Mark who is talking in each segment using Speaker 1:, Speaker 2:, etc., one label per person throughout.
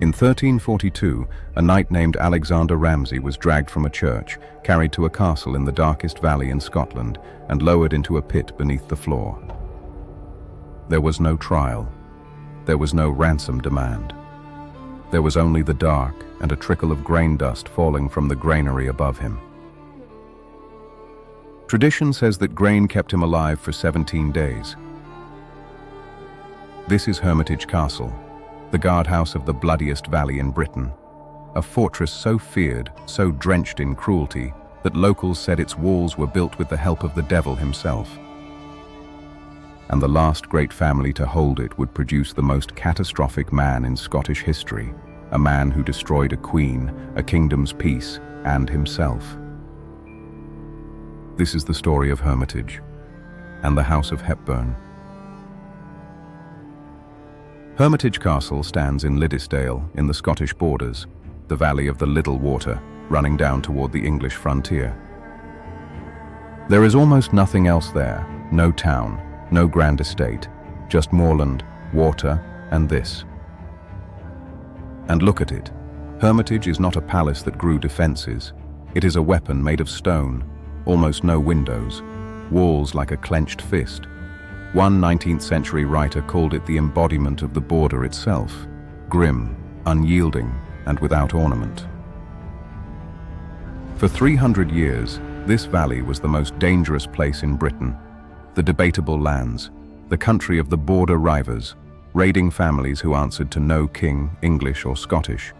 Speaker 1: In 1342, a knight named Alexander Ramsay was dragged from a church, carried to a castle in the darkest valley in Scotland, and lowered into a pit beneath the floor. There was no trial. There was no ransom demand. There was only the dark and a trickle of grain dust falling from the granary above him. Tradition says that grain kept him alive for 17 days. This is Hermitage Castle, the guardhouse of the bloodiest valley in Britain, a fortress so feared, so drenched in cruelty, that locals said its walls were built with the help of the devil himself. And the last great family to hold it would produce the most catastrophic man in Scottish history, a man who destroyed a queen, a kingdom's peace, and himself. This is the story of Hermitage and the House of Hepburn. Hermitage Castle stands in Liddesdale, in the Scottish borders, the valley of the Liddel Water, running down toward the English frontier. There is almost nothing else there, no town, no grand estate, just moorland, water, and this. And look at it. Hermitage is not a palace that grew defenses. It is a weapon made of stone, almost no windows, walls like a clenched fist. One 19th century writer called it the embodiment of the border itself, grim, unyielding, and without ornament. For 300 years, this valley was the most dangerous place in Britain, the debatable lands, the country of the border rivers, raiding families who answered to no king, English or Scottish.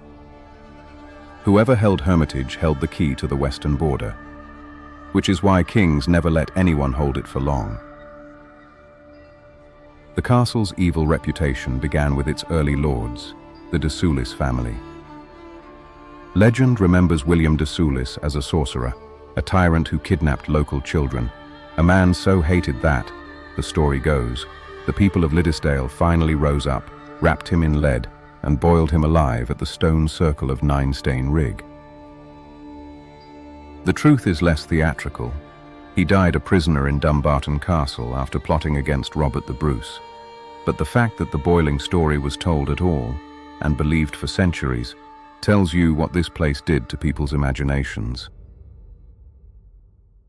Speaker 1: Whoever held Hermitage held the key to the western border, which is why kings never let anyone hold it for long. The castle's evil reputation began with its early lords, the de Soulis family. Legend remembers William de Soulis as a sorcerer, a tyrant who kidnapped local children, a man so hated that, the story goes, the people of Liddesdale finally rose up, wrapped him in lead, and boiled him alive at the stone circle of Ninestane Rig. The truth is less theatrical. He died a prisoner in Dumbarton Castle after plotting against Robert the Bruce. But the fact that the boiling story was told at all, and believed for centuries, tells you what this place did to people's imaginations.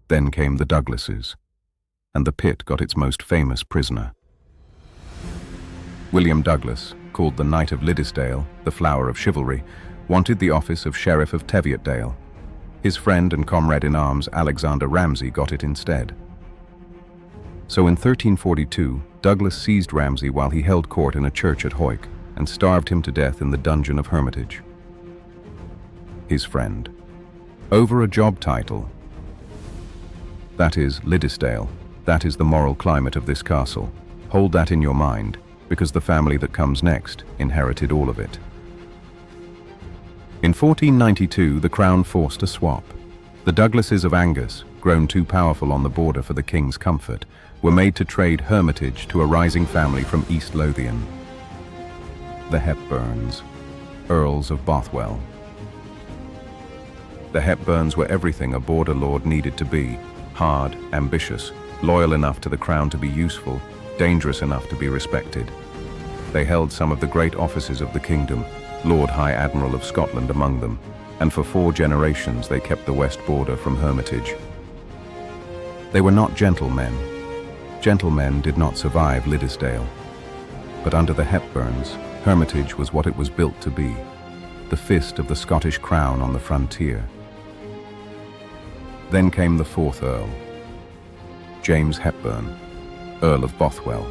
Speaker 1: Then came the Douglases, and the pit got its most famous prisoner. William Douglas, called the Knight of Liddesdale, the flower of chivalry, wanted the office of Sheriff of Teviotdale. His friend and comrade-in-arms Alexander Ramsay got it instead. So in 1342, Douglas seized Ramsay while he held court in a church at Hoyk and starved him to death in the dungeon of Hermitage. His friend. Over a job title. That is Liddesdale. That is the moral climate of this castle. Hold that in your mind, because the family that comes next inherited all of it. In 1492, the Crown forced a swap. The Douglases of Angus, grown too powerful on the border for the king's comfort, were made to trade Hermitage to a rising family from East Lothian. The Hepburns, Earls of Bothwell. The Hepburns were everything a border lord needed to be: hard, ambitious, loyal enough to the crown to be useful, dangerous enough to be respected. They held some of the great offices of the kingdom, Lord High Admiral of Scotland among them, and for 4 generations they kept the west border from Hermitage. They were not gentlemen. Gentlemen did not survive Liddesdale. But under the Hepburns, Hermitage was what it was built to be, the fist of the Scottish crown on the frontier. Then came the 4th Earl, James Hepburn, Earl of Bothwell.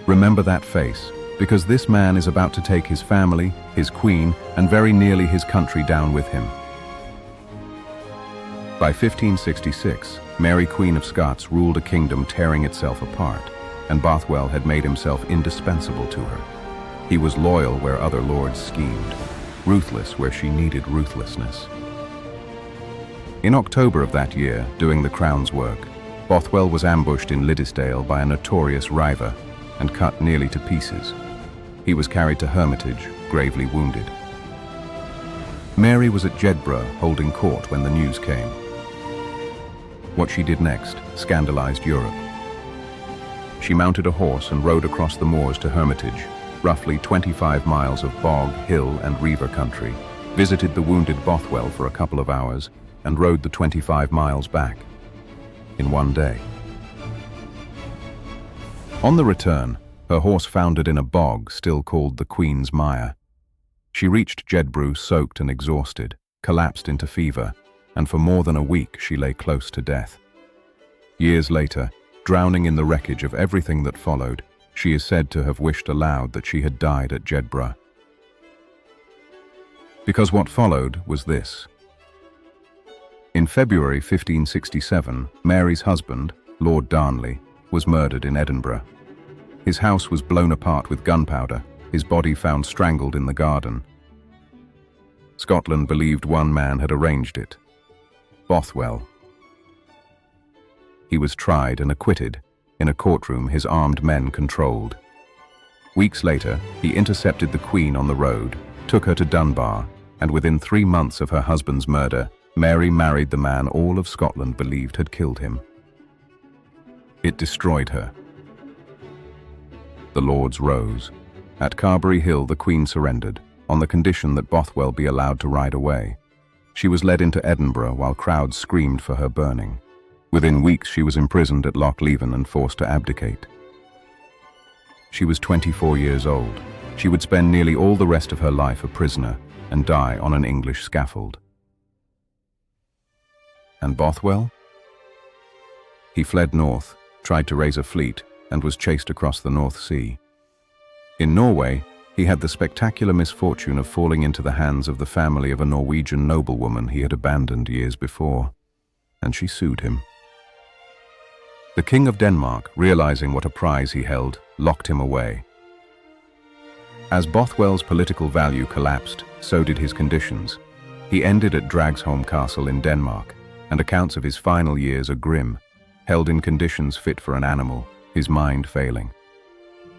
Speaker 1: Remember that face, because this man is about to take his family, his queen, and very nearly his country down with him. By 1566, Mary Queen of Scots ruled a kingdom tearing itself apart, and Bothwell had made himself indispensable to her. He was loyal where other lords schemed, ruthless where she needed ruthlessness. In October of that year, doing the crown's work, Bothwell was ambushed in Liddesdale by a notorious river and cut nearly to pieces. He was carried to Hermitage, gravely wounded. Mary was at Jedburgh holding court when the news came. What she did next scandalized Europe. She mounted a horse and rode across the moors to Hermitage, roughly 25 miles of bog, hill, and reaver country, visited the wounded Bothwell for a couple of hours, and rode the 25 miles back in one day. On the return, her horse foundered in a bog still called the Queen's Mire. She reached Jedburgh soaked and exhausted, collapsed into fever, and for more than a week she lay close to death. Years later, drowning in the wreckage of everything that followed, she is said to have wished aloud that she had died at Jedburgh. Because what followed was this. In February 1567, Mary's husband, Lord Darnley, was murdered in Edinburgh. His house was blown apart with gunpowder, his body found strangled in the garden. Scotland believed one man had arranged it, Bothwell. He was tried and acquitted in a courtroom his armed men controlled. Weeks later, he intercepted the Queen on the road, took her to Dunbar, and within 3 months of her husband's murder, Mary married the man all of Scotland believed had killed him. It destroyed her. The Lords rose. At Carberry Hill, the Queen surrendered, on the condition that Bothwell be allowed to ride away. She was led into Edinburgh while crowds screamed for her burning. Within weeks, she was imprisoned at Loch Leven and forced to abdicate. She was 24 years old. She would spend nearly all the rest of her life a prisoner and die on an English scaffold. And Bothwell? He fled north, tried to raise a fleet, and was chased across the North Sea. In Norway, he had the spectacular misfortune of falling into the hands of the family of a Norwegian noblewoman he had abandoned years before, and she sued him. The King of Denmark, realizing what a prize he held, locked him away. As Bothwell's political value collapsed, so did his conditions. He ended at Dragsholm Castle in Denmark, and accounts of his final years are grim, held in conditions fit for an animal, his mind failing.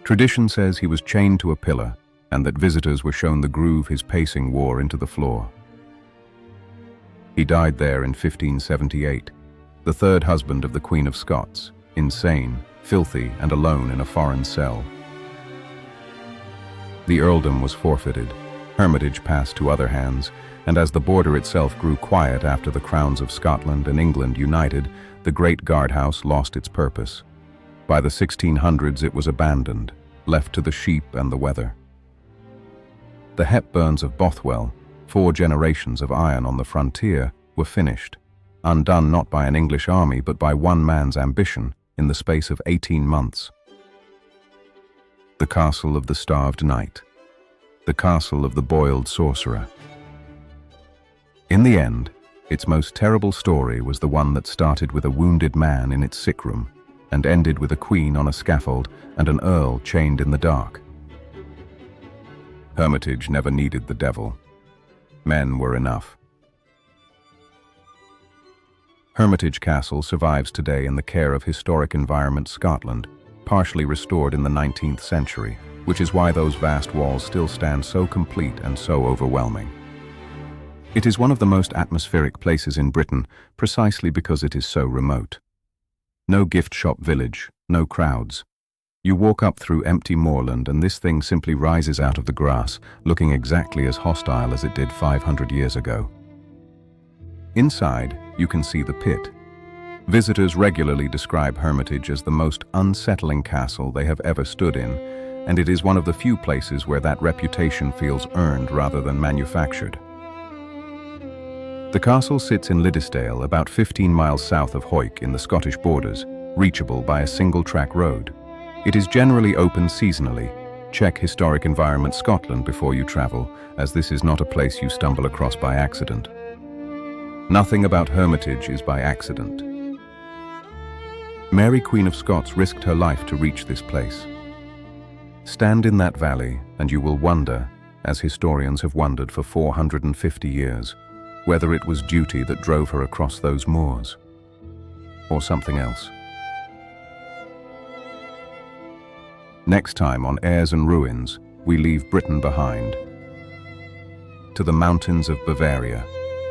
Speaker 1: Tradition says he was chained to a pillar, and that visitors were shown the groove his pacing wore into the floor. He died there in 1578, the third husband of the Queen of Scots, insane, filthy, and alone in a foreign cell. The earldom was forfeited, Hermitage passed to other hands, and as the border itself grew quiet after the crowns of Scotland and England united, the great guardhouse lost its purpose. By the 1600s it was abandoned, left to the sheep and the weather. The Hepburns of Bothwell, 4 generations of iron on the frontier, were finished, undone not by an English army but by one man's ambition in the space of 18 months. The castle of the starved knight. The castle of the boiled sorcerer. In the end, its most terrible story was the one that started with a wounded man in its sick room and ended with a queen on a scaffold and an earl chained in the dark. Hermitage never needed the devil. Men were enough. Hermitage Castle survives today in the care of Historic Environment Scotland, partially restored in the 19th century, which is why those vast walls still stand so complete and so overwhelming. It is one of the most atmospheric places in Britain, precisely because it is so remote. No gift shop village, no crowds. You walk up through empty moorland and this thing simply rises out of the grass, looking exactly as hostile as it did 500 years ago. Inside, you can see the pit. Visitors regularly describe Hermitage as the most unsettling castle they have ever stood in, and it is one of the few places where that reputation feels earned rather than manufactured. The castle sits in Liddesdale, about 15 miles south of Hawick in the Scottish borders, reachable by a single-track road. It is generally open seasonally. Check Historic Environment Scotland before you travel, as this is not a place you stumble across by accident. Nothing about Hermitage is by accident. Mary Queen of Scots risked her life to reach this place. Stand in that valley and you will wonder, as historians have wondered for 450 years, whether it was duty that drove her across those moors, or something else. Next time on Heirs and Ruins, we leave Britain behind. To the mountains of Bavaria,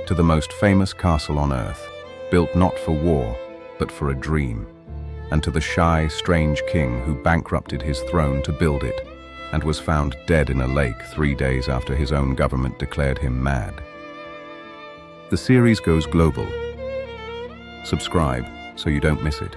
Speaker 1: to the most famous castle on earth, built not for war, but for a dream, and to the shy, strange king who bankrupted his throne to build it, and was found dead in a lake 3 days after his own government declared him mad. The series goes global. Subscribe so you don't miss it.